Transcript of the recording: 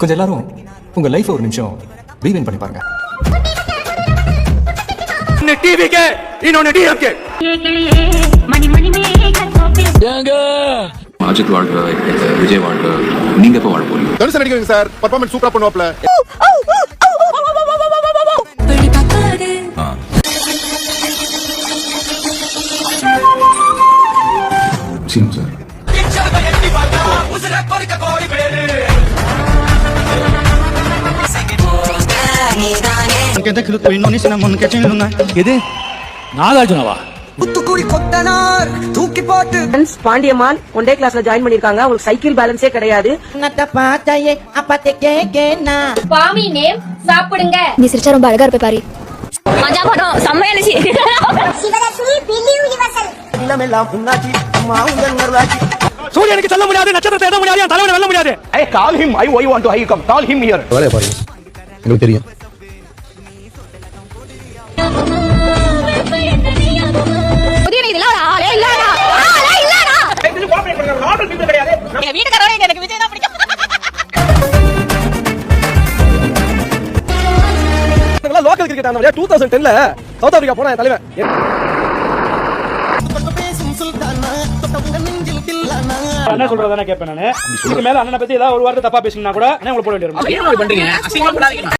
கொஞ்சம் எல்லாரும் உங்க லைஃப் ஒரு நிமிஷம் ரீவைண்ட் பண்ணி பாருங்க. टीवी के इन्होंने डीएम के அஜித் வாழ்க, விஜய் வாழ்க. நீங்க எப்ப வாழ போறீங்க? தனுஷ் நடிக்கிறீங்க சார், பெர்ஃபார்மன்ஸ் சூப்பரா பண்ணுவாப்ல. Scene sir. இது நாகார்ஜுனவா? பாண்டியம்மாள் ஒன் டே கிளாஸ்ல ஜாயின் பண்ணிருக்காங்க. அவங்களுக்கு சைக்கிள் பேலன்ஸே கிடையாது. பாமி நேம் சாப்பிடுங்க. நீ சிரிச்சா ரொம்ப அழகா இருப்ப பாரு. மஜா படம் செம்மையா இருந்துச்சு. சூரியனுக்கு செல்ல முடியாது, நட்சத்திரத்தை எட முடியாது, தலைவனை வெல்ல முடியாது. I call him. I want to. I come. Call him here. வேலைய பாருங்க, எனக்கு தெரியும். புதிய இதெல்லாம் ஒரு ஆளே இல்லடா. ஆளே இல்லடா. இது கோஆபரேட் பண்ணுங்க. நார்மல் பீப்பிள் கிடையாது. என் வீட்டுக்காரரே எனக்கு விஜய் தான் பிடிக்கும். இதெல்லாம் லோக்கல் கிரிக்கெட் ஆனவங்க 2010ல சவுத் ஆப்பிரிக்கா போன தலைவன். என்ன சொல்றதானே கேட்பேன் நானு. இதுக்கு மேல அண்ணனை பத்தி ஏதாவது ஒரு வார்த்தை தப்பா பேசினா கூட அண்ணன் உங்களை போட வேண்டியது.